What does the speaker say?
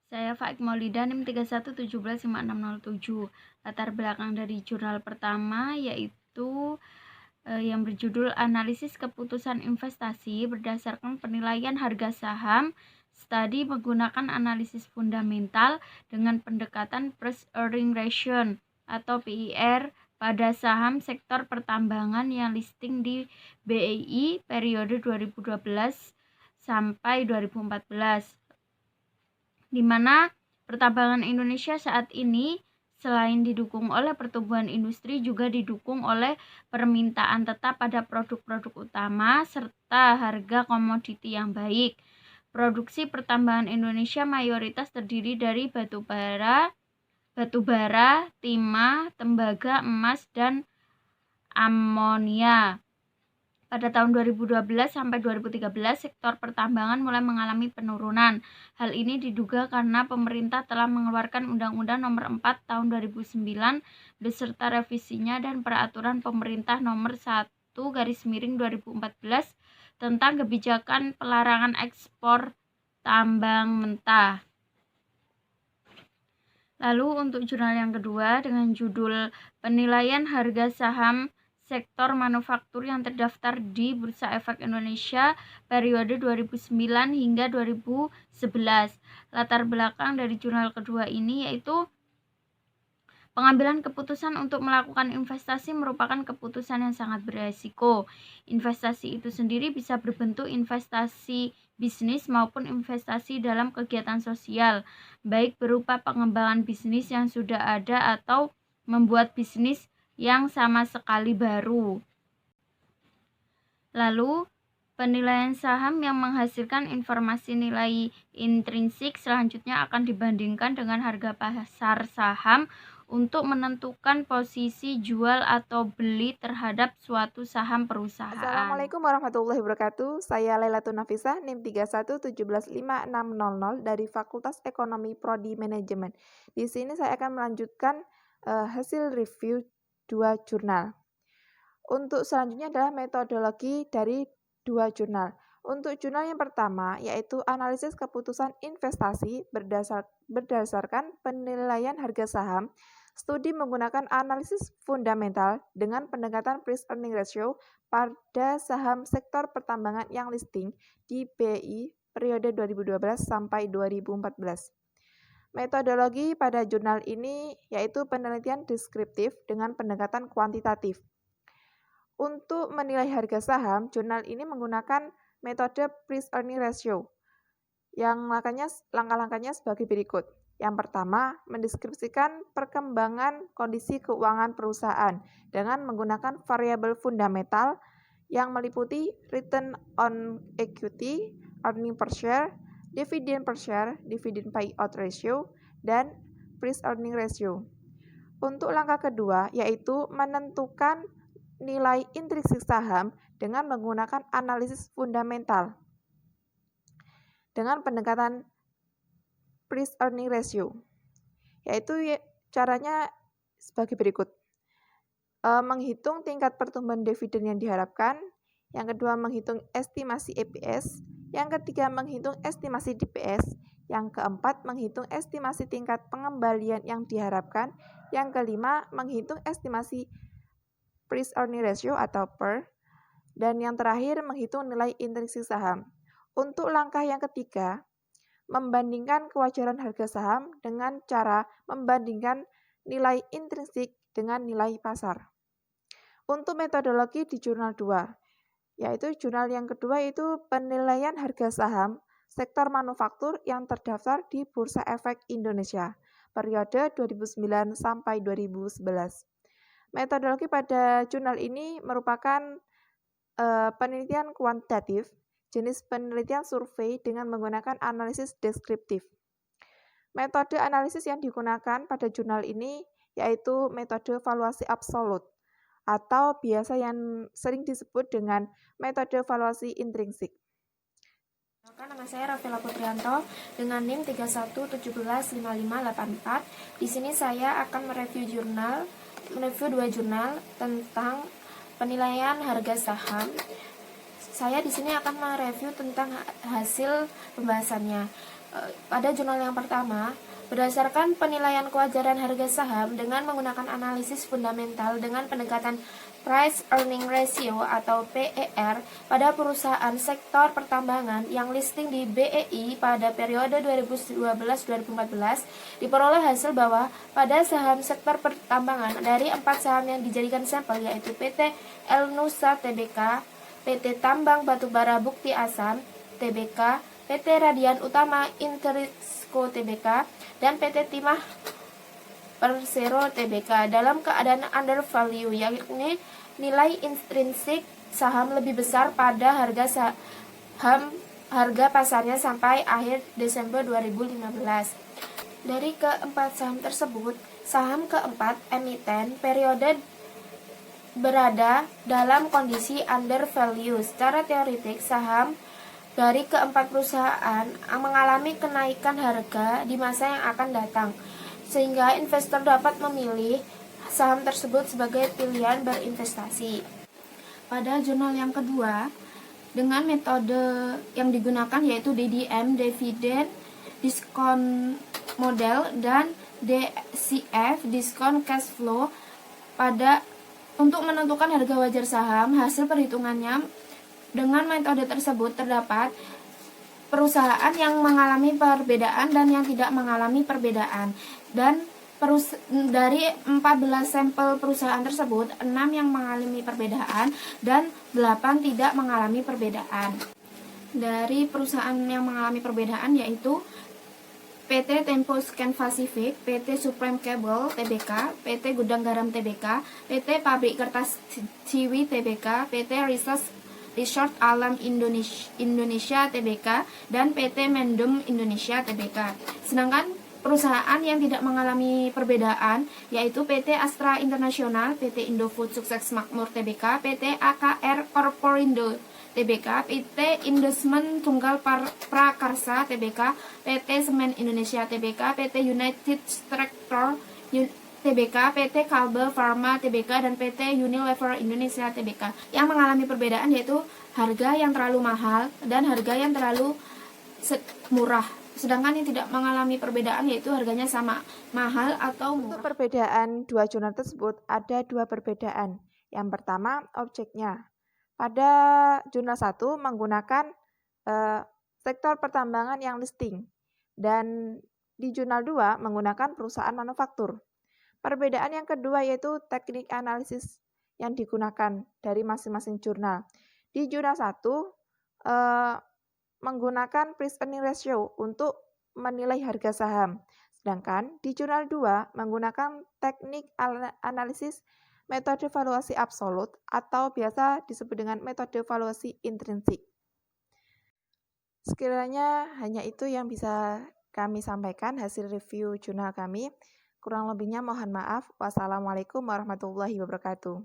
Saya Faik Maulida, NIM 31175607. Latar belakang dari jurnal pertama yaitu yang berjudul Analisis Keputusan Investasi berdasarkan penilaian harga saham. Studi menggunakan analisis fundamental dengan pendekatan Price Earning Ratio atau PER pada saham sektor pertambangan yang listing di BEI periode 2012 sampai 2014. Di mana pertambangan Indonesia saat ini selain didukung oleh pertumbuhan industri juga didukung oleh permintaan tetap pada produk-produk utama serta harga komoditi yang baik. Produksi pertambangan Indonesia mayoritas terdiri dari batu bara, timah, tembaga, emas, dan amonia. Pada tahun 2012 sampai 2013, sektor pertambangan mulai mengalami penurunan. Hal ini diduga karena pemerintah telah mengeluarkan Undang-Undang Nomor 4 Tahun 2009 beserta revisinya dan Peraturan Pemerintah Nomor 1/2014 tentang kebijakan pelarangan ekspor tambang mentah. Lalu untuk jurnal yang kedua dengan judul Penilaian Harga Saham Sektor Manufaktur yang terdaftar di Bursa Efek Indonesia periode 2009 hingga 2011. Latar belakang dari jurnal kedua ini yaitu pengambilan keputusan untuk melakukan investasi merupakan keputusan yang sangat beresiko. Investasi itu sendiri bisa berbentuk investasi bisnis maupun investasi dalam kegiatan sosial, baik berupa pengembangan bisnis yang sudah ada atau membuat bisnis yang sama sekali baru. Lalu, penilaian saham yang menghasilkan informasi nilai intrinsik selanjutnya akan dibandingkan dengan harga pasar saham untuk menentukan posisi jual atau beli terhadap suatu saham perusahaan. Assalamualaikum warahmatullahi wabarakatuh. Saya Lailatun Nafisah, NIM 31175600 dari Fakultas Ekonomi Prodi Manajemen. Di sini saya akan melanjutkan hasil review 2 jurnal. Untuk selanjutnya adalah metodologi dari 2 jurnal. Untuk jurnal yang pertama yaitu analisis keputusan investasi berdasarkan penilaian harga saham. Studi menggunakan analisis fundamental dengan pendekatan price earning ratio pada saham sektor pertambangan yang listing di BI periode 2012 sampai 2014. Metodologi pada jurnal ini yaitu penelitian deskriptif dengan pendekatan kuantitatif. Untuk menilai harga saham, jurnal ini menggunakan metode price earning ratio yang langkah-langkahnya sebagai berikut. Yang pertama, mendeskripsikan perkembangan kondisi keuangan perusahaan dengan menggunakan variabel fundamental yang meliputi return on equity, earning per share, dividend payout ratio, dan price earning ratio. Untuk langkah kedua, yaitu menentukan nilai intrinsik saham dengan menggunakan analisis fundamental dengan pendekatan price earning ratio, yaitu caranya sebagai berikut. Menghitung tingkat pertumbuhan dividen yang diharapkan, yang kedua menghitung estimasi EPS, yang ketiga menghitung estimasi DPS, yang keempat menghitung estimasi tingkat pengembalian yang diharapkan, yang kelima menghitung estimasi price earning ratio atau PER, dan yang terakhir menghitung nilai intrinsik saham. Untuk langkah yang ketiga, membandingkan kewajaran harga saham dengan cara membandingkan nilai intrinsik dengan nilai pasar. Untuk metodologi di jurnal 2, yaitu jurnal yang kedua itu penilaian harga saham sektor manufaktur yang terdaftar di Bursa Efek Indonesia periode 2009 sampai 2011. Metodologi pada jurnal ini merupakan penelitian kuantitatif, jenis penelitian survei dengan menggunakan analisis deskriptif. Metode analisis yang digunakan pada jurnal ini yaitu metode valuasi absolut atau biasa yang sering disebut dengan metode valuasi intrinsik. Nama saya Rafila Putrianto dengan NIM 31175584. Di sini saya akan mereview 2 jurnal tentang penilaian harga saham. Saya di sini akan mereview tentang hasil pembahasannya. pada jurnal yang pertama, berdasarkan penilaian kewajaran harga saham dengan menggunakan analisis fundamental dengan pendekatan Price Earning Ratio atau PER pada perusahaan sektor pertambangan yang listing di BEI pada periode 2012-2014, diperoleh hasil bahwa pada saham sektor pertambangan dari 4 saham yang dijadikan sampel, yaitu PT El Nusa Tbk, PT Tambang Batubara Bukti Asam Tbk, PT Radian Utama Interisco Tbk, dan PT Timah Persero Tbk dalam keadaan undervalue, yakni nilai intrinsik saham lebih besar pada harga pasarnya sampai akhir Desember 2015. Dari keempat saham tersebut, saham keempat emiten periode berada dalam kondisi undervalue. Secara teoretik, saham dari keempat perusahaan mengalami kenaikan harga di masa yang akan datang, sehingga investor dapat memilih saham tersebut sebagai pilihan berinvestasi. Pada jurnal yang kedua, dengan metode yang digunakan yaitu DDM, Dividend Discount Model, dan DCF, Discount Cash Flow, untuk menentukan harga wajar saham. Hasil perhitungannya dengan metode tersebut terdapat perusahaan yang mengalami perbedaan dan yang tidak mengalami perbedaan. Dan dari 14 sampel perusahaan tersebut, 6 yang mengalami perbedaan dan 8 tidak mengalami perbedaan. Dari perusahaan yang mengalami perbedaan yaitu PT Tempo Scan Pacific, PT Supreme Cable Tbk, PT Gudang Garam Tbk, PT Pabrik Kertas Ciwi Tbk, PT Resort Alam Indonesia Tbk, dan PT Mendem Indonesia Tbk. Sedangkan perusahaan yang tidak mengalami perbedaan yaitu PT Astra Internasional, PT Indofood Sukses Makmur Tbk, PT AKR Corporindo Tbk, PT Investment Tunggal Prakarsa Tbk, PT Semen Indonesia Tbk, PT United Tractor Tbk, PT Kalbe Pharma Tbk, dan PT Unilever Indonesia Tbk. Yang mengalami perbedaan yaitu harga yang terlalu mahal dan harga yang terlalu murah. Sedangkan yang tidak mengalami perbedaan yaitu harganya sama, mahal atau murah. Untuk perbedaan dua jurnal tersebut ada dua perbedaan. Yang pertama, objeknya. Pada jurnal 1 menggunakan sektor pertambangan yang listing, dan di jurnal 2 menggunakan perusahaan manufaktur. Perbedaan yang kedua yaitu teknik analisis yang digunakan dari masing-masing jurnal. Di jurnal 1 menggunakan price earning ratio untuk menilai harga saham. Sedangkan di jurnal 2 menggunakan teknik analisis metode valuasi absolut atau biasa disebut dengan metode valuasi intrinsik. Sekiranya hanya itu yang bisa kami sampaikan hasil review jurnal kami. Kurang lebihnya mohon maaf. Wassalamualaikum warahmatullahi wabarakatuh.